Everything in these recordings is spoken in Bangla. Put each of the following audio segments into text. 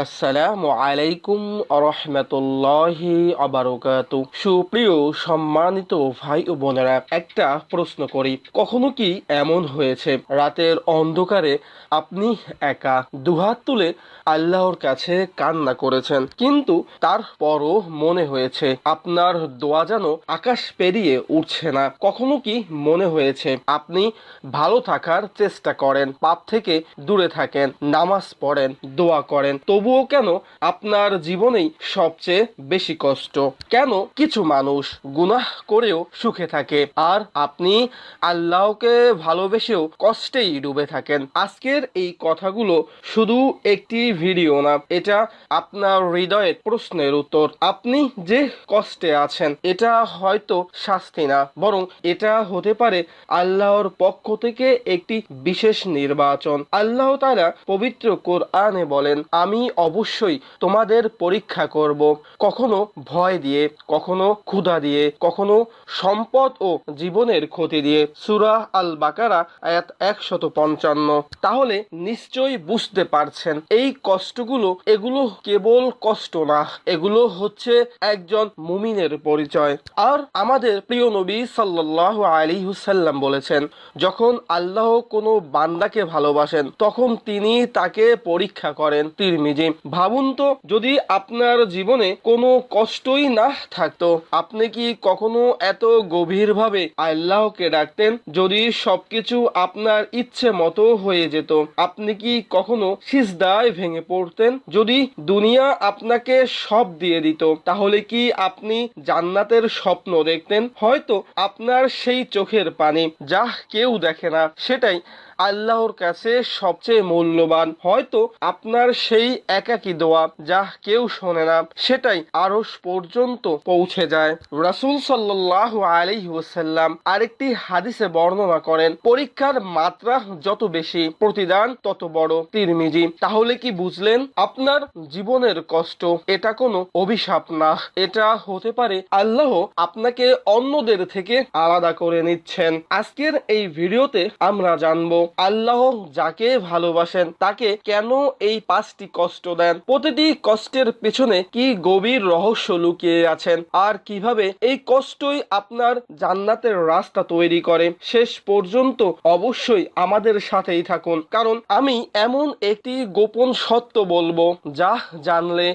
আসসালামু আলাইকুম রহমতুল্লাহি আবারকাতু। সুপ্রিয় সম্মানিত ভাই ও বোনেরা, একটা প্রশ্ন করি, কখনো কি এমন হয়েছে রাতের অন্ধকারে আপনি একা দুহাত তুলে আল্লাহর কাছে কান্না করেছেন, কিন্তু তারপরও মনে হয়েছে আপনার দোয়া যেন আকাশ পেরিয়ে উঠছে না? কখনো কি মনে হয়েছে আপনি ভালো থাকার চেষ্টা করেন, পাপ থেকে দূরে থাকেন, নামাজ পড়েন, দোয়া করেন, তবুও কেন আপনার জীবনেই সবচেয়ে বেশি কষ্ট? কেন কিছু মানুষ গুনাহ করেও সুখে থাকে আর আপনি আল্লাহকে ভালোবেসেও কষ্টেই ডুবে থাকেন? আজকের এই কথাগুলো শুধু একটি ভিডিও না, এটা আপনার হৃদয়ের প্রশ্নের উত্তর। আপনি যে কষ্টে আছেন এটা হয়তো শাস্তি না, বরং এটা হতে পারে আল্লাহর পক্ষ থেকে একটি বিশেষ নির্বাচন। আল্লাহ তাআলা পবিত্র কোরআনে বলেন, আমি অবশ্যই তোমাদের পরীক্ষা করব, কখনো ভয় দিয়ে, কখনো ক্ষুধা দিয়ে, কখনো সম্পদ ও জীবনের ক্ষতি দিয়ে। সূরা আল বাকারা আয়াত 155। তাহলে নিশ্চয়ই বুঝতে পারছেন এই কষ্টগুলো, এগুলো কেবল কষ্ট না, এগুলো হচ্ছে একজন মুমিনের পরিচয়। আর আমাদের প্রিয় নবী সাল্লাল্লাহু আলাইহি ওয়াসাল্লাম বলেছেন, যখন আল্লাহ কোনো বান্দাকে ভালোবাসেন তখন তিনি তাকে পরীক্ষা করেন। তিরমিজি। ভাবুন তো, যদি আপনার জীবনে কোনো কষ্টই না থাকতো, আপনি কি কখনো এত গভীরভাবে আল্লাহকে ডাকতেন? যদি সবকিছু আপনার ইচ্ছে মতো হয়ে যেত, আপনি কি কখনো সিজদায় ভেঙে পড়তেন? যদি দুনিয়া আপনাকে সব দিয়ে দিত, তাহলে কি আপনি জান্নাতের স্বপ্ন দেখতেন? হয়তো আপনার সেই চোখের পানি যা কেউ দেখে না, সেটাই আল্লাহর কাছে সবচেয়ে মূল্যবান। হয়তো আপনার সেই একাকী দোয়া যা কেউ শোনে না, সেটাই আরশ পর্যন্ত পৌঁছে যায়। রাসূল সাল্লাল্লাহু আলাইহি ওয়াসাল্লাম আরেকটি হাদিসে বর্ণনা করেন, পরীক্ষার মাত্রা যত বেশি, প্রতিদান তত বড়। তিরমিজি। তাহলে কি বুঝলেন? আপনার জীবনের কষ্ট এটা কোনো অভিশাপ না, এটা হতে পারে আল্লাহ আপনাকে অন্যদের থেকে আলাদা করে নিচ্ছেন। আজকের এই ভিডিওতে আমরা জানবো আল্লাহ যাকে ভালোবাসেন তাকে কেন এই 5টি কষ্ট দেন, প্রতিটি কষ্টের পেছনে কি গভীর রহস্য লুকিয়ে আছেন, আর কিভাবে এই কষ্টই আপনার জান্নাতের রাস্তা তৈরি করে। শেষ পর্যন্ত অবশ্যই আমাদের সাথেই থাকুন, কারণ আমি এমন একটি গোপন সত্য বলবো যা জানলে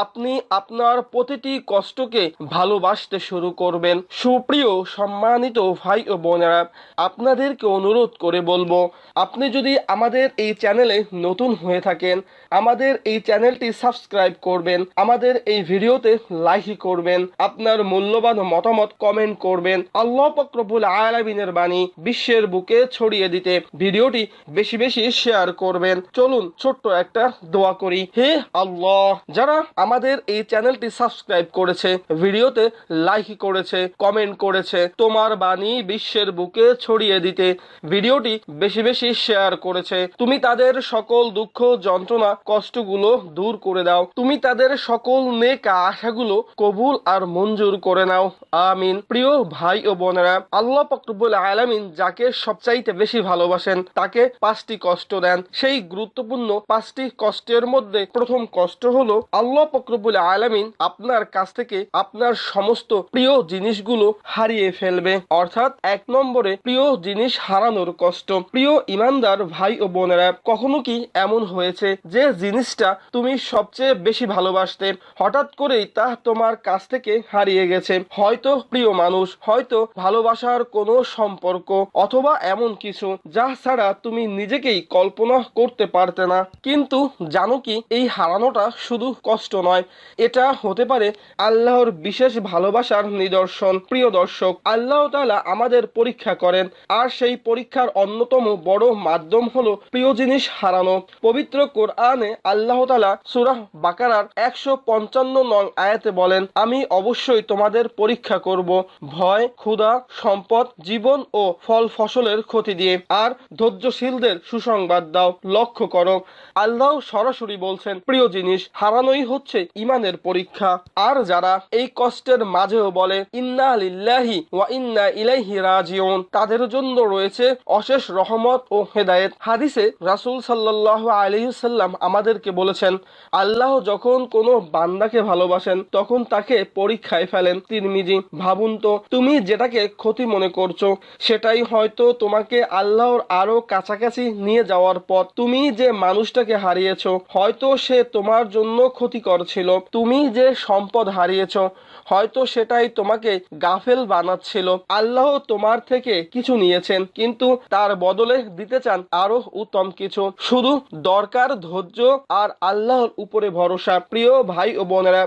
আপনি আপনার প্রতিটি কষ্টকে ভালোবাসতে শুরু করবেন। সুপ্রিয় সম্মানিত ভাই ও বোনেরা, আপনাদেরকে অনুরোধ করে বলবো, আপনি যদি আমাদের এই চ্যানেলে নতুন হয়ে থাকেন, আমাদের এই চ্যানেলটি সাবস্ক্রাইব করবেন, আমাদের এই ভিডিওতে লাইক করবেন, আপনার মূল্যবান মতামত কমেন্ট করবেন। আল্লাহ পাক রব্বুল আলামিনের বাণী বিশ্বের বুকে ছড়িয়ে দিতে ভিডিওটি বেশি বেশি শেয়ার করবেন। চলুন ছোট্ট একটা দোয়া করি। হে আল্লাহ, যারা আমাদের এই চ্যানেলটি সাবস্ক্রাইব করেছে, ভিডিওতে লাইক করেছে, কমেন্ট করেছে, তোমার বাণী বিশ্বের বুকে ছড়িয়ে দিতে ভিডিওটি বেশি বেশি শেয়ার করেছে, তুমি তাদের সকল দুঃখ যন্ত্রণা কষ্টগুলো দূর করে দাও, তুমি তাদের সকল নেক আশাগুলো কবুল আর মঞ্জুর করে নাও, আমিন। প্রিয় ভাই ও বোনেরা, আল্লাহ পাক রব্বুল আলামিন যাকে সবচাইতে বেশি ভালোবাসেন তাকে 5টি কষ্ট দেন। সেই গুরুত্বপূর্ণ 5টি কষ্টের মধ্যে প্রথম কষ্ট হলো আল্লাহ পাক রব্বুল আলামিন আপনার কাছ থেকে আপনার সমস্ত প্রিয় জিনিসগুলো হারিয়ে ফেলবে। অর্থাৎ 1 নম্বরে প্রিয় জিনিস হারানোর কষ্ট। প্রিয় ইমানদার ভাই ও বোনেরা, কখনো কি এমন হয়েছে যে জিনিসটা তুমি সবচেয়ে বেশি ভালোবাসতে, হঠাৎ করেই তা তোমার কাছ থেকে হারিয়ে গেছে? হয়তো প্রিয় মানুষ, হয়তো ভালোবাসার কোনো সম্পর্ক, অথবা এমন কিছু যা ছাড়া তুমি নিজেকেই কল্পনা করতে পারতে না। কিন্তু জানো কি, এই হারানোটা শুধু কষ্ট নয়, এটা হতে পারে আল্লাহর বিশেষ ভালোবাসার নিদর্শন। প্রিয় দর্শক, আল্লাহ তাআলা আমাদের পরীক্ষা করেন, আর সেই পরীক্ষার অন্যতম বড় মাধ্যম হলো প্রিয় জিনিস হারানো। পবিত্র কোরআনে আল্লাহ তাআলা সূরা বাকারার 155 নং আয়াতে বলেন, আমি অবশ্যই তোমাদের পরীক্ষা করব ভয়, ক্ষুধা, সম্পদ, জীবন ও ফল ফসলের ক্ষতি দিয়ে, আর ধৈর্যশীলদের সুসংবাদ দাও। লক্ষ্য করো, আল্লাহ সরাসরি বলছেন প্রিয় জিনিস হারানোই হচ্ছে ইমানের পরীক্ষা। আর যারা এই কষ্টের মাঝেও বলে ইন্না লিল্লাহি ওয়া ইন্না ইলাইহি রাজিউন, তাদের জন্য রয়েছে অশেষ রহমত ও হেদায়েত। হাদিসে রাসূল সাল্লাল্লাহু আলাইহি ওয়াসাল্লাম আমাদেরকে বলেছেন, আল্লাহ যখন কোনো বান্দাকে ভালোবাসেন তখন তাকে পরীক্ষায় ফেলেন। তিরমিজি। ভাবুন তো, তুমি যেটাকে ক্ষতি মনে করছো সেটাই হয়তো তোমাকে আল্লাহর আরো কাছাকাছি নিয়ে যাওয়ার পথ। তুমি যে মানুষটাকে হারিয়েছো হয়তো সে তোমার জন্য ক্ষতিকর ছিল। তুমি যে সম্পদ হারিয়েছো হয়তো সেটাই তোমাকে গাফেল বানাচ্ছিল। আল্লাহ তোমার থেকে কিছু নিয়েছেন কিন্তু তার বদলে দিতে চান আরো উত্তম কিছু। শুধু দরকার ধৈর্য আর আল্লাহর উপরে ভরসা। প্রিয় ভাই ও বোনেরা,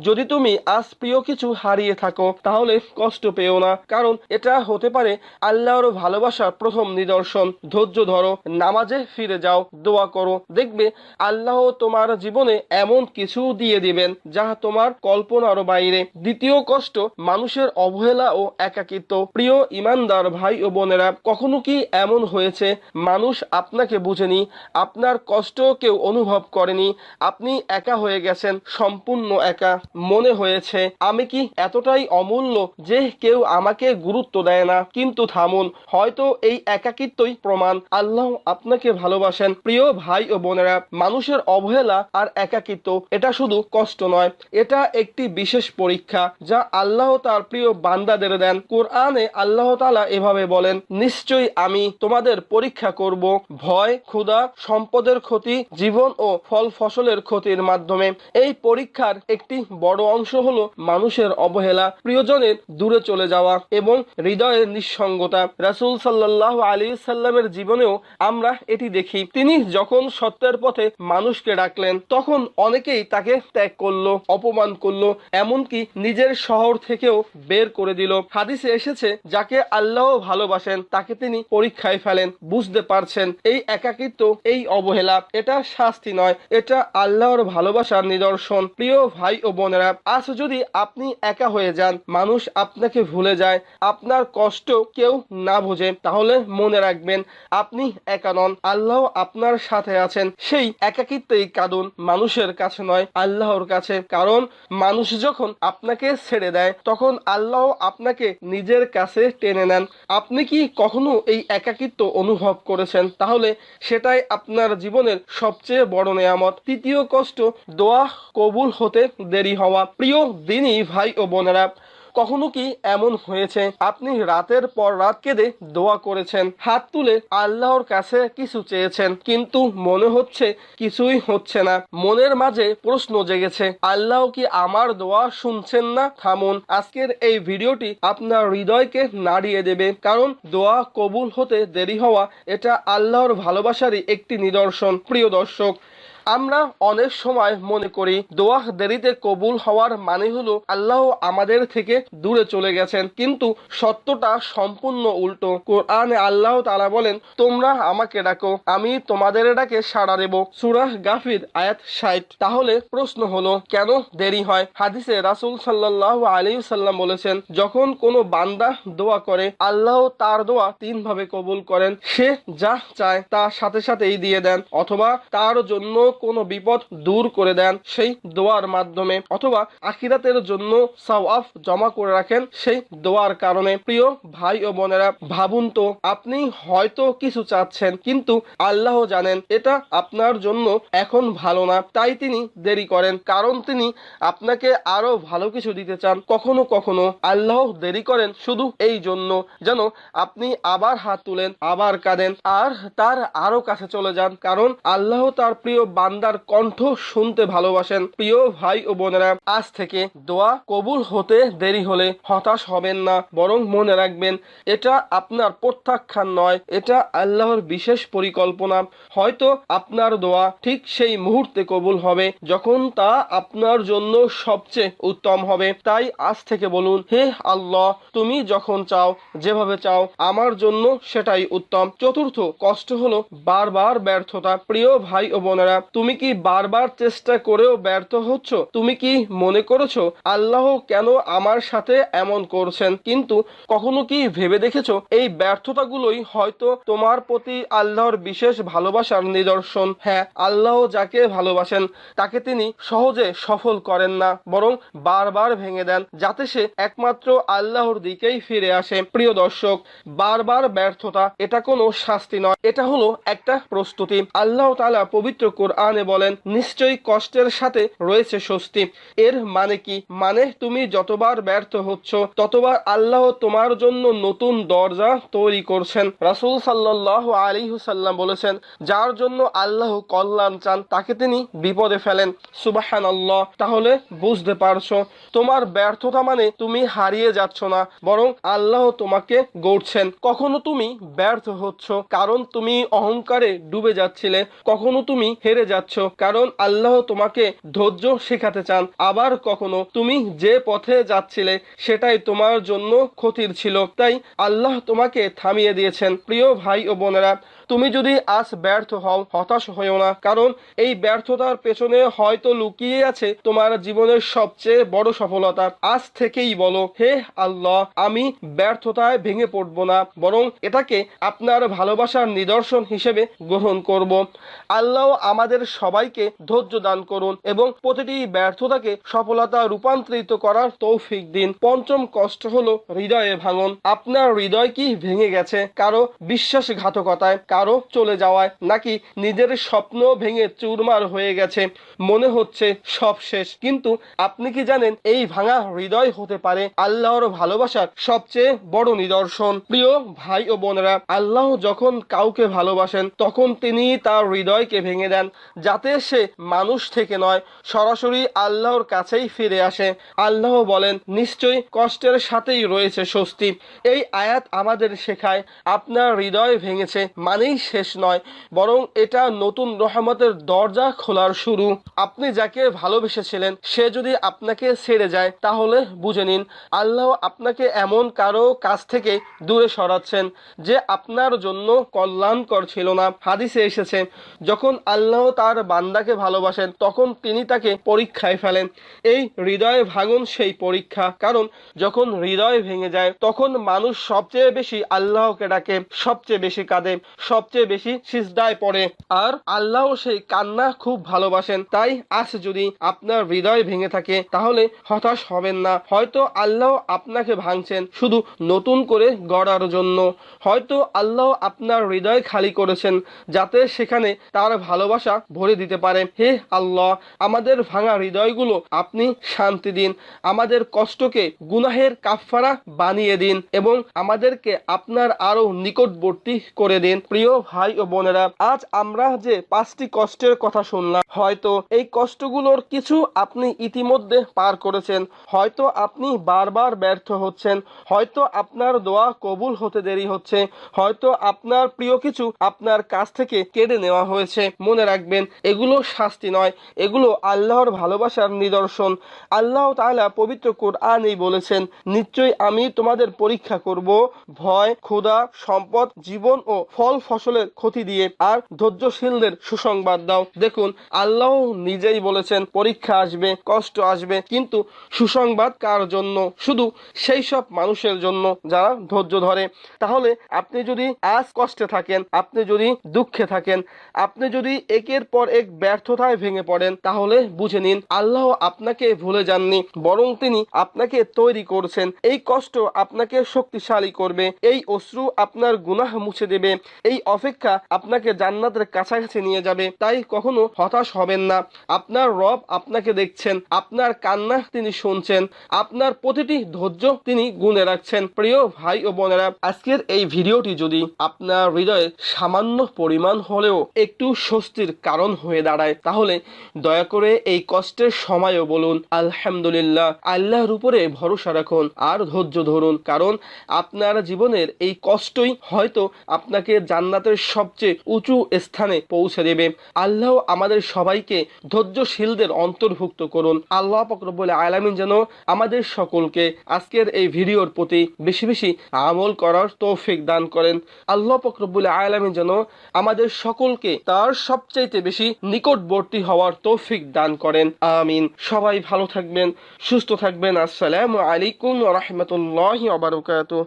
যদি তুমি আজ প্রিয় কিছু হারিয়ে থাকো তাহলে কষ্ট পেও না, কারণ এটা হতে পারে আল্লাহর ভালোবাসার প্রথম নিদর্শন। ধৈর্য ধরো, নামাজে ফিরে যাও, দোয়া করো, দেখবে আল্লাহ তোমার জীবনে এমন কিছু দিয়ে দিবেন যা তোমার কল্পনার বাইরে। দ্বিতীয় কষ্ট, মানুষের অবহেলা ও একাকিত্ব। প্রিয় ইমানদার ভাই ও বোনেরা, কখনো কি এমন হয়েছে মানুষ আপনাকে বুঝেনি, আপনার কষ্ট কেউ অনুভব করেনি, আপনি একা হয়ে গেছেন, সম্পূর্ণ একা? মনে হয়েছে আমি কি এতটাই অমূল্য যে কেউ আমাকে গুরুত্ব দেয় না? কিন্তু থামুন, হয়তো এই একাকিত্বই প্রমাণ আল্লাহ আপনাকে ভালোবাসেন। প্রিয় ভাই ও বোনেরা, মানুষের অবহেলা আর একাকিত্ব এটা শুধু কষ্ট নয়, এটা একটি বিশেষ পরীক্ষা যা আল্লাহ তার প্রিয় বান্দাদের দেন। কোরআনে আল্লাহ তাআলা এভাবে বলেন, নিশ্চয়ই আমি তোমাদের পরীক্ষা করব ভয়, ক্ষুধা, সম্পদের ক্ষতি, জীবন ও ফল ফসলের ক্ষতির মাধ্যমে। এই পরীক্ষার একটি বড় অংশ হলো মানুষের অবহেলা, প্রিয়জনের দূরে চলে যাওয়া এবং হৃদয়ের নিঃসঙ্গতা। রাসূল সাল্লাল্লাহু আলাইহি সাল্লামের জীবনেও আমরা এটি দেখি। তিনি যখন সত্যের পথে মানুষকে ডাকলেন তখন অনেকেই তাকে ত্যাগ করলো, অপমান করলো, এমনকি নিজের শহর থেকেও বের করে দিল। হাদিসে এসেছে, যাকে আল্লাহ ভালোবাসেন তাকে তিনি পরীক্ষায় ফেলেন। বুঝতে পারছেন, এই একাকিত্ব, এই অবহেলা এটা শাস্তি নয়, এটা আল্লাহর ভালোবাসার নিদর্শন। প্রিয় ভাই ও বোনেরা, আজ যদি আপনি একা হয়ে যান, মানুষ আপনাকে ভুলে যায়, আপনার কষ্ট কেউ না বোঝে, তাহলে মনে রাখবেন আপনি একা নন, আল্লাহ আপনার সাথে আছেন। সেই একাকিত্বেই কাঁদুন, মানুষের কাছে নয়, আল্লাহর কাছে। কারণ মানুষ যখন আপনাকে ছেড়ে দেয় তখন আল্লাহ আপনাকে নিজের কাছে টেনে নেন। আপনি কি কখনো এই একাকিত্ব অনুভব করেছেন? তাহলে সেটাই আপনার জীবনের সবচেয়ে বড় নেয়ামত। তৃতীয় কষ্ট, দোয়া কবুল হতে দেরি হওয়া। প্রিয় দিনী ভাই ও বোনেরা, কখনো কি এমন হয়েছে আপনি রাতের পর রাত কেঁদে দোয়া করেছেন, হাত তুলে আল্লাহর কাছে কিছু চেয়েছেন, কিন্তু মনে হচ্ছে কিছুই হচ্ছে না? মনের মাঝে প্রশ্ন জেগেছে, আল্লাহ কি আমার দোয়া শুনছেন না? থামুন, আজকের এই ভিডিওটি আপনার হৃদয়কে নাড়িয়ে দেবে, কারণ দোয়া কবুল হতে দেরি হওয়া এটা আল্লাহর ভালোবাসারই একটি নিদর্শন। প্রিয় দর্শক, আমরা অনেক সময় মনে করি দোয়া দেরিতে কবুল হওয়ার মানে হলো আল্লাহ আমাদের থেকে দূরে চলে গেছেন, কিন্তু সত্যটা সম্পূর্ণ উল্টো। কোরআনে আল্লাহ তাআলা বলেন, তোমরা আমাকে ডাকো, আমি তোমাদের ডাকে সাড়া দেব। সূরা গাফির আয়াত 60। তাহলে প্রশ্ন হলো, কেন দেরি হয়? হাদিসে রাসূল সাল্লাল্লাহু আলাইহি সাল্লাম বলেছেন, যখন কোনো বান্দা দোয়া করে আল্লাহ তার দোয়া 3 ভাবে কবুল করেন। সে যা চায় তা সাথে সাথেই দিয়ে দেন, অথবা তার জন্য কোনো বিপদ দূর করে দেন সেই দোয়ার মাধ্যমে, অথবা আখিরাতের জন্য সওয়াব জমা করে রাখেন সেই দোয়ার কারণে। প্রিয় ভাই ও বোনেরা, ভাবুন তো, আপনি হয়তো কিছু চাচ্ছেন কিন্তু আল্লাহ জানেন এটা আপনার জন্য এখন ভালো না, তাই তিনি দেরি করেন, কারণ তিনি আপনাকে আরো ভালো কিছু দিতে চান। কখনো কখনো আল্লাহ দেরি করেন শুধু এই জন্য যেন আপনি আবার হাত তুলেন, আবার কাঁদেন, আর তার আরো কাছে চলে যান, কারণ আল্লাহ তার প্রিয় বান্দার কণ্ঠ শুনতে ভালোবাসেন। প্রিয় ভাই ও বোনেরা, আজ থেকে দোয়া কবুল হতে দেরি হলে হতাশ হবেন না, বরং মনে রাখবেন এটা আপনার প্রত্যাখ্যান নয়, এটা আল্লাহর বিশেষ পরিকল্পনা। হয়তো আপনার দোয়া ঠিক সেই মুহূর্তে কবুল হবে যখন তা আপনার জন্য সবচেয়ে উত্তম হবে। তাই আজ থেকে বলুন, হে আল্লাহ, তুমি যখন চাও, যেভাবে চাও, আমার জন্য সেটাই উত্তম। চতুর্থ কষ্ট হলো বারবার ব্যর্থতা। প্রিয় ভাই ও বোনেরা, তুমি কি বারবার চেষ্টা করেও ব্যর্থ হচ্ছ? তুমি কি মনে করেছো আল্লাহ কেন আমার সাথে এমন করছেন? কিন্তু কখনো কি ভেবে দেখেছো এই ব্যর্থতাগুলোই হয়তো তোমার প্রতি আল্লাহর বিশেষ ভালোবাসার নিদর্শন? হ্যাঁ, আল্লাহ যাকে ভালোবাসেন তাকে তিনি সহজে সফল করেন না, বরং বারবার ভেঙে দেন যাতে সে একমাত্র আল্লাহর দিকেই ফিরে আসে। প্রিয় দর্শক, বারবার ব্যর্থতা এটা কোনো শাস্তি নয়, এটা হলো একটা প্রস্তুতি। আল্লাহ তাআলা পবিত্র কোরআন কোরআনে বলেন, নিশ্চয়ই কষ্টের সাথে রয়েছে স্বস্তি। এর মানে কি? মানে তুমি যতবার ব্যর্থ হচ্ছ ততবার আল্লাহ তোমার জন্য নতুন দরজা তৈরি করছেন। রাসূল সাল্লাল্লাহু আলাইহি ওয়াসাল্লাম বলেছেন, যার জন্য আল্লাহ কল্যাণ চান তাকে তিনি বিপদে ফেলেন। সুবহানাল্লাহ। তাহলে বুঝতে পারছো, তোমার ব্যর্থতা মানে তুমি হারিয়ে যাচ্ছ না, বরং আল্লাহ তোমাকে গড়ছেন। কখনো তুমি ব্যর্থ হচ্ছ কারণ তুমি অহংকারে ডুবে যাচ্ছিলে, কখনো তুমি হেরে যাচ্ছ কারণ আল্লাহ তোমাকে ধৈর্য শেখাতে চান, আবার কখনো তুমি যে পথে যাচ্ছিলে সেটাই তোমার জন্য ক্ষতির ছিল, তাই আল্লাহ তোমাকে থামিয়ে দিয়েছেন। প্রিয় ভাই ও বোনেরা, তুমি যদি আজ ব্যর্থ হও, হতাশ হইও না, কারণ এই ব্যর্থতার পেছনে হয়তো লুকিয়ে আছে তোমার জীবনের সবচেয়ে বড় সফলতা। আজ থেকেই বলো, হে আল্লাহ, আমি ব্যর্থতায় ভেঙে পড়বো না, বরং এটাকে আপনার ভালোবাসার নিদর্শন হিসেবে গ্রহণ করব। আল্লাহ আমাদের সবাইকে ধৈর্য দান করুন এবং প্রতিটি ব্যর্থতাকে সফলতা রূপান্তরিত করার তৌফিক দিন। পঞ্চম কষ্ট হলো হৃদয়ে ভাঙন। আপনার হৃদয় কি ভেঙে গেছে? কারো বিশ্বাসঘাতকতায়, কারো চলে যাওয়ায়, নাকি নিজের স্বপ্ন ভেঙে চুরমার হয়ে গেছে, মনে হচ্ছে সব শেষ। কিন্তু আপনি কি জানেন, এই ভাঙা হৃদয় হতে পারে আল্লাহর ভালোবাসার সবচেয়ে বড় নিদর্শন। প্রিয় ভাই ও বোনেরা, আল্লাহ যখন কাউকে ভালোবাসেন তখন তিনি তার হৃদয়কে ভেঙে দেন, যাতে সে মানুষ থেকে নয়, সরাসরি আল্লাহর কাছেই ফিরে আসে। আল্লাহ বলেন, নিশ্চয়ই কষ্টের সাথেই রয়েছে স্বস্তি। এই আয়াত আমাদের শেখায়, আপনার হৃদয় ভেঙেছে মানেই শেষ নয়, বরং এটা নতুন রহমতের দরজা খোলার শুরু। আপনি যাকে ভালোবেসেছিলেন সে যদি আপনাকে ছেড়ে যায়, তাহলে বুঝে নিন আল্লাহ আপনাকে এমন কারো কাছ থেকে দূরে সরাচ্ছেন যে আপনার জন্য কল্যাণকর ছিল না। হাদিসে এসেছে, যখন আল্লাহ তার বান্দাকে ভালোবাসেন তখন তিনি তাকে পরীক্ষায় ফেলেন। এই হৃদয় ভাঙন সেই পরীক্ষা, কারণ যখন হৃদয় ভেঙে যায় তখন মানুষ সবচেয়ে বেশি আল্লাহকে ডাকে, সবচেয়ে বেশি কাঁদে, সবচেয়ে বেশি সিজদায় পড়ে, আর আল্লাহ সেই কান্না খুব ভালোবাসেন। তাই আজ যদি আপনার হৃদয় ভেঙে থাকে তাহলে হতাশ হবেন না। হয়তো আল্লাহ আপনাকে ভাঙছেন শুধু নতুন করে গড়ার জন্য, হয়তো আল্লাহ আপনার হৃদয় খালি করেছেন যাতে সেখানে তার ভালোবাসা ভরে দিতে পারে। হে আল্লাহ, আমাদের ভাঙা হৃদয়গুলো আপনি শান্তি দিন, আমাদের কষ্টকে গুনাহের কাফফারা বানিয়ে দিন এবং আমাদেরকে আপনার আরো নিকটবর্তী করে দিন। প্রিয় ভাই ও বোনেরা, আজ আমরা যে 5টি কষ্টের কথা শুনলাম, হয়তো এই কষ্টগুলোর কিছু আপনি ইতিমধ্যে পার করেছেন, হয়তো আপনি বারবার ব্যর্থ হচ্ছেন, হয়তো আপনার দোয়া কবুল হতে দেরি হচ্ছে, হয়তো আপনার প্রিয় কিছু আপনার কাছ থেকে কেড়ে নেওয়া হয়েছে। মনে রাখবেন, এগুলো শাস্তি নয়, এগুলো আল্লাহর ভালোবাসার নিদর্শন। আল্লাহ তাআলা পবিত্র কোরআনেই বলেছেন, নিশ্চয়ই আমি তোমাদের পরীক্ষা করব ভয়, ক্ষুধা, সম্পদ, জীবন ও ফল ফসলের ক্ষতি দিয়ে, আর ধৈর্যশীলদের সুসংবাদ দাও। দেখুন, আল্লাহ নিজেই বলেছেন পরীক্ষা আসবে, কষ্ট আসবে, কিন্তু সুসংবাদ কার জন্য? শুধু সেই সব মানুষের জন্য যারা ধৈর্য ধরে। তাহলে আপনি যদি আজ কষ্টে থাকেন, আপনি যদি দুঃখে থাকেন, আপনি যদি একের পর এক ব্যর্থতায় ভেঙে পড়েন, তাহলে বুঝে নিন আল্লাহ আপনাকে ভুলে যাননি, বরং তিনি আপনাকে তৈরি করছেন। এই কষ্ট আপনাকে শক্তিশালী করবে, এই অশ্রু আপনার গুনাহ মুছে দেবে, এই অপেক্ষা আপনাকে জান্নাতের কাছাকাছি নিয়ে যাবে। তাই কখনো হতাশ হবেন না। আপনার রব আপনাকে দেখছেন, আপনার কান্না তিনি শুনছেন, আপনার প্রতিটি ধৈর্য তিনি গুণে রাখছেন। প্রিয় ভাই ও বোনেরা, আজকের এই ভিডিওটি যদি আপনার হৃদয়ে সামান্য পরিমাণ হলেও একটু স্বস্তির কারণ হয়ে দাঁড়ায়, তাহলে দয়া করে এই কষ্টের সময়ও বলুন আলহামদুলিল্লাহ। আল্লাহর উপরে ভরসা রাখুন আর ধৈর্য ধরুন, কারণ আপনার জীবনের এই কষ্টই হয়তো আপনাকে জান্নাতের সবচেয়ে উঁচু স্থানে পৌঁছে দেবে। আল্লাহ আমাদের সবাইকে ধৈর্যশীলদের অন্তর্ভুক্ত করুন। আল্লাহ পাক রব্বুল আলামিন যেন আমাদের সকলকে আজকের এই ভিডিওর প্রতি বেশি বেশি আমল করার তৌফিক দান করেন। আল্লাহ পাক রব্বুল আলামিন যেন আমাদের সকলকে তার সবচাইতে বেশি নিকটবর্তী হওয়ার তৌফিক দান করেন। আমিন। সবাই ভালো থাকবেন, সুস্থ থাকবেন। আসসালামু আলাইকুম ওয়া রাহমাতুল্লাহি ওয়া বারাকাতুহু।